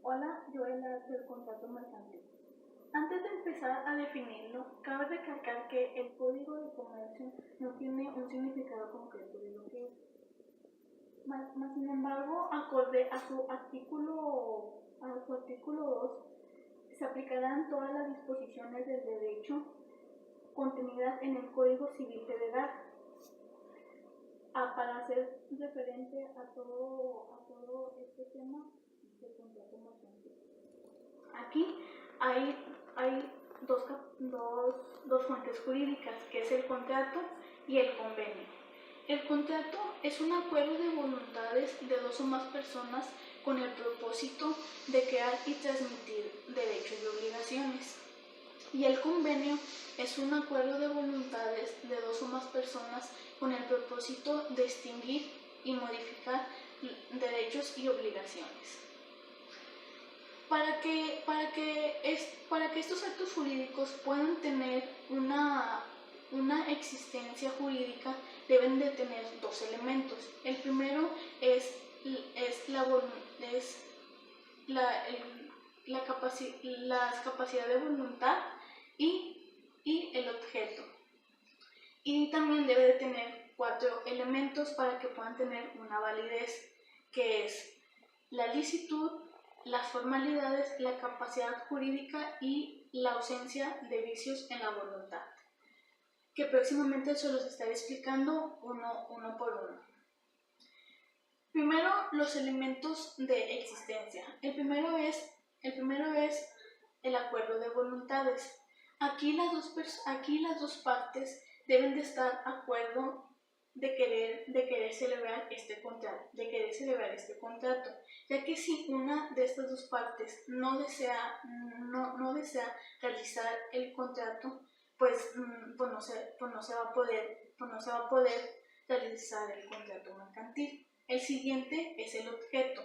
Hola, yo el del contrato mercantil. Antes de empezar a definirlo, cabe recalcar que el Código de Comercio no tiene un significado concreto de lo que es. Sin embargo, acorde a su artículo 2, se aplicarán todas las disposiciones del derecho contenidas en el Código Civil Federal. Para hacer referente a todo este tema del contrato mercantil. Aquí hay dos fuentes jurídicas, que es el contrato y el convenio. El contrato es un acuerdo de voluntades de dos o más personas con el propósito de crear y transmitir derechos y obligaciones. Y el convenio es un acuerdo de voluntades de dos o más personas con el propósito de extinguir y modificar derechos y obligaciones. Para que estos actos jurídicos puedan tener una existencia jurídica, deben de tener dos elementos. El primero es la capacidad de voluntad y el objeto. Y también debe de tener 4 elementos para que puedan tener una validez, que es la licitud, las formalidades, la capacidad jurídica y la ausencia de vicios en la voluntad, que próximamente se los estaré explicando uno por uno. Primero, los elementos de existencia. El primero es el acuerdo de voluntades. Aquí las dos partes deben de estar de acuerdo de querer celebrar este contrato, ya que si una de estas dos partes no desea realizar el contrato, pues no se va a poder realizar el contrato mercantil. El siguiente es el objeto.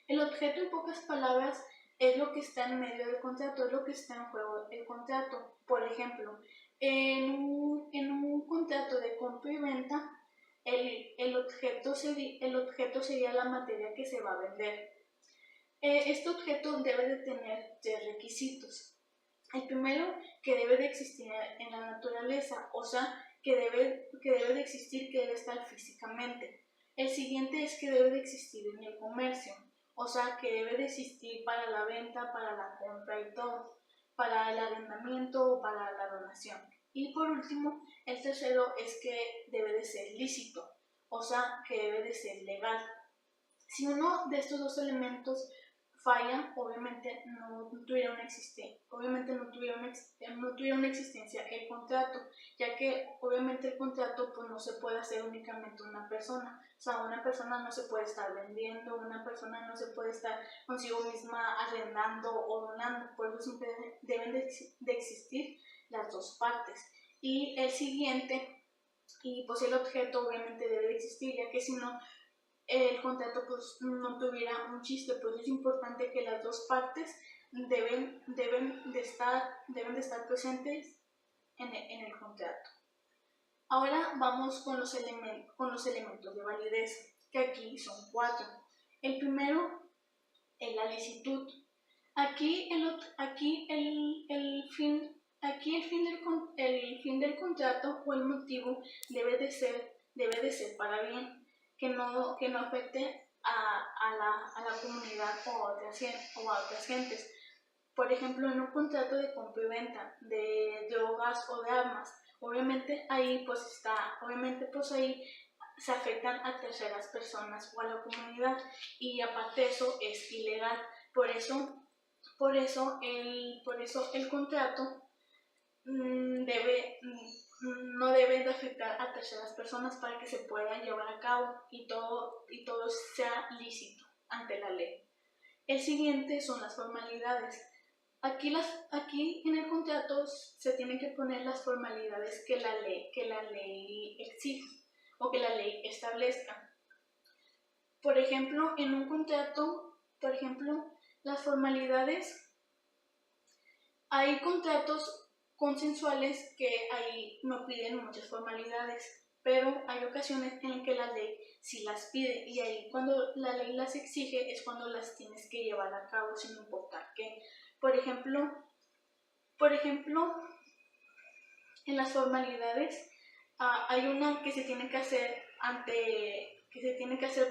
El objeto, en pocas palabras, es lo que está en medio del contrato, es lo que está en juego del contrato. Por ejemplo, en un contrato de compra y venta, el objeto sería la materia que se va a vender. Este objeto debe de tener 3 requisitos. El primero, que debe de existir en la naturaleza, o sea, que debe de existir, que debe estar físicamente. El siguiente es que debe de existir en el comercio, o sea, que debe de existir para la venta, para la compra y todo, para el arrendamiento o para la donación. Y por último, el tercero es que debe de ser lícito, o sea, que debe de ser legal. Si uno de estos dos elementos falla, obviamente no tuviera una existencia el contrato, ya que obviamente el contrato pues no se puede hacer únicamente una persona. O sea, una persona no se puede estar vendiendo, una persona no se puede estar consigo misma arrendando o donando. Por eso siempre deben de existir las dos partes. Y el siguiente, y pues el objeto obviamente debe de existir, ya que si no, el contrato pues no tuviera un chiste. Pues es importante que las dos partes deben de estar presentes en el contrato. Ahora vamos con los elementos de validez, que aquí son 4. El primero es la licitud. Aquí el fin del contrato o el motivo debe de ser para bien, que no afecte a la comunidad o a otras gentes. Por ejemplo, en un contrato de compra y venta de drogas o de armas, obviamente ahí se afectan a terceras personas o a la comunidad, y aparte de eso es ilegal. Por eso el contrato no debe de afectar a terceras personas para que se pueda llevar a cabo y todo sea lícito ante la ley. El siguiente son las formalidades. Aquí en el contrato se tienen que poner las formalidades que la ley exige o que la ley establezca. Por ejemplo, en un contrato, las formalidades, hay contratos consensuales que ahí no piden muchas formalidades. pero hay ocasiones en que la ley sí las pide, y ahí cuando la ley las exige es cuando las tienes que llevar a cabo sin importar qué. Por ejemplo, en las formalidades hay una que se tiene que hacer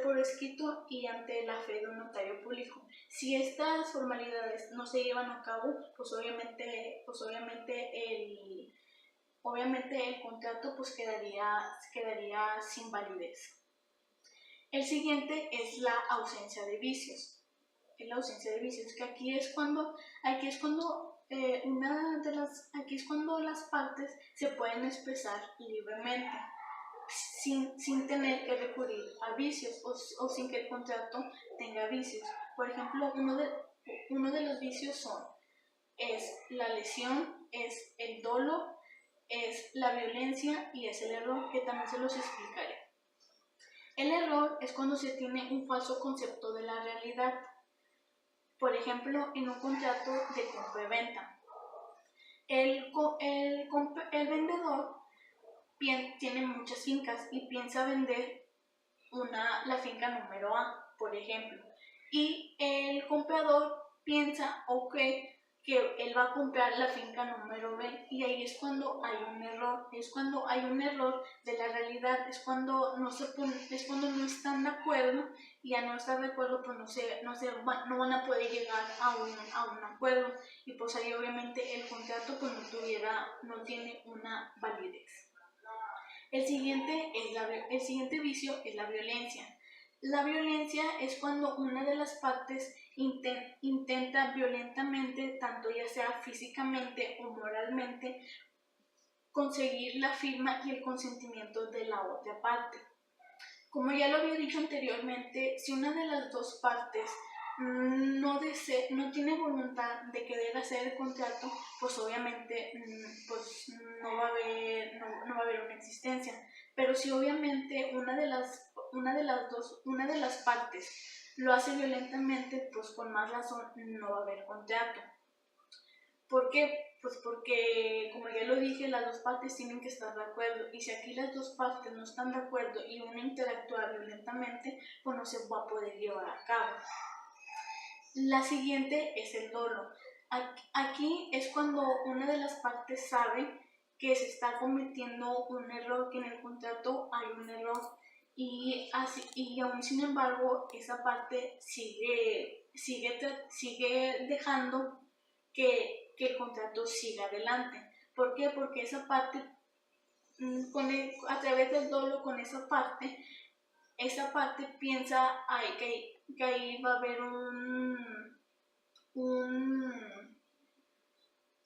por escrito y ante la fe de un notario público. Si estas formalidades no se llevan a cabo, pues obviamente el contrato pues quedaría sin validez. El siguiente es la ausencia de vicios. Que aquí es cuando las partes se pueden expresar libremente, sin tener que recurrir a vicios o sin que el contrato tenga vicios. Por ejemplo, uno de los vicios es la lesión, es el dolo, es la violencia y es el error, que también se los explicaré. El error es cuando se tiene un falso concepto de la realidad. Por ejemplo, en un contrato de compra-venta, el vendedor tiene muchas fincas y piensa vender la finca número A, por ejemplo, y el comprador piensa o cree que él va a comprar la finca número B, y ahí es cuando hay un error, de la realidad, es cuando no están de acuerdo, y a no estar de acuerdo pues no van a poder llegar a un acuerdo, y pues ahí obviamente el contrato pues no tiene una validez. El siguiente vicio es la violencia. La violencia es cuando una de las partes intenta violentamente, tanto ya sea físicamente o moralmente, conseguir la firma y el consentimiento de la otra parte. Como ya lo había dicho anteriormente, si una de las dos partes no tiene voluntad de querer hacer el contrato, pues obviamente pues no va a haber una existencia. Pero si obviamente una de las partes lo hace violentamente, pues con más razón no va a haber contrato. ¿Por qué? Pues porque, como ya lo dije, las dos partes tienen que estar de acuerdo, y si aquí las dos partes no están de acuerdo y una interactúa violentamente, pues no se va a poder llevar a cabo. La siguiente es el dolo. Aquí es cuando una de las partes sabe que se está cometiendo un error, que en el contrato hay un error, y aún sin embargo esa parte sigue dejando que el contrato siga adelante. ¿Por qué? Porque esa parte, a través del dolo con esa parte piensa que ahí va a haber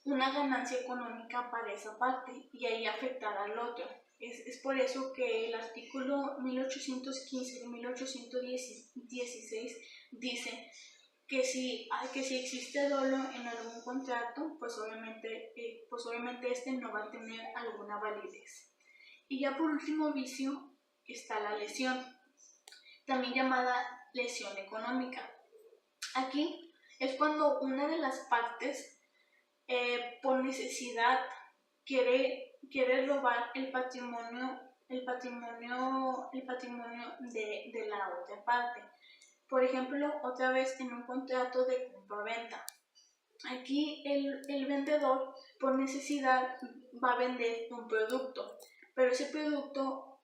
una ganancia económica para esa parte, y ahí afectará al otro. Es por eso que el artículo 1815 y 1816 dice que si existe dolo en algún contrato, pues obviamente este no va a tener alguna validez. Y ya por último vicio está la lesión, también llamada lesión económica. Aquí es cuando una de las partes por necesidad quiere robar el patrimonio de la otra parte. Por ejemplo, otra vez en un contrato de compra-venta. Aquí el vendedor por necesidad va a vender un producto, pero ese producto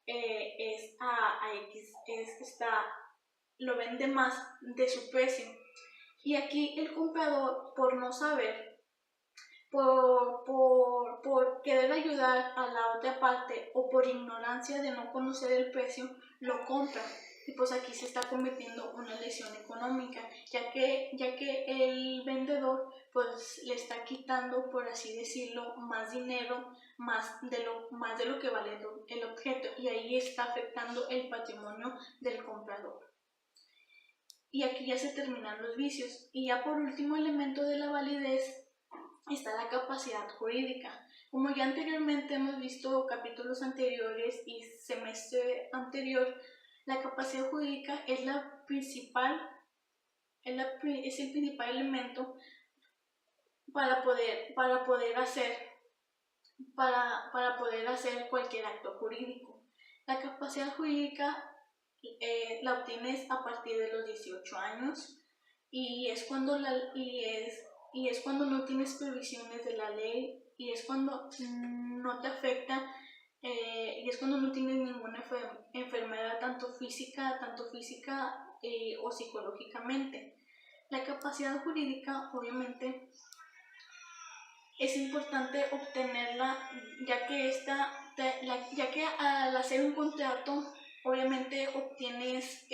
lo vende más de su precio. Y aquí el comprador, por no saber, por querer ayudar a la otra parte o por ignorancia de no conocer el precio, lo compra. Y pues aquí se está cometiendo una lesión económica, ya que el vendedor pues le está quitando, por así decirlo, más dinero, más de lo que vale el objeto, y ahí está afectando el patrimonio del comprador. Y aquí ya se terminan los vicios. Y ya por último elemento de la validez está la capacidad jurídica. Como ya anteriormente hemos visto capítulos anteriores y semestre anterior, la capacidad jurídica es el principal elemento para poder hacer cualquier acto jurídico. La capacidad jurídica la obtienes a partir de los 18 años y es cuando no tienes previsiones de la ley y es cuando no te afecta y es cuando no tienes ninguna enfermedad tanto física o psicológicamente. La capacidad jurídica obviamente es importante obtenerla ya que al hacer un contrato obviamente obtienes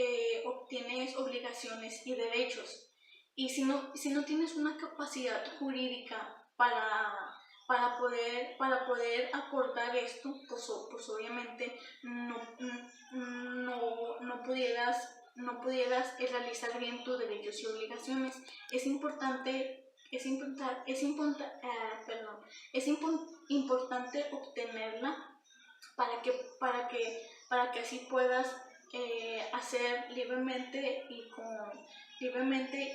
obligaciones y derechos y si no tienes una capacidad jurídica para poder acordar esto, pues obviamente no pudieras realizar bien tus derechos y obligaciones. Es importante obtenerla para que así puedas hacer libremente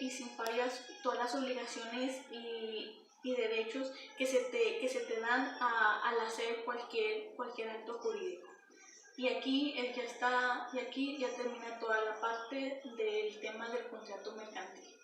y sin fallas todas las obligaciones y derechos que se te dan al hacer cualquier acto jurídico. Y aquí ya termina toda la parte del tema del contrato mercantil.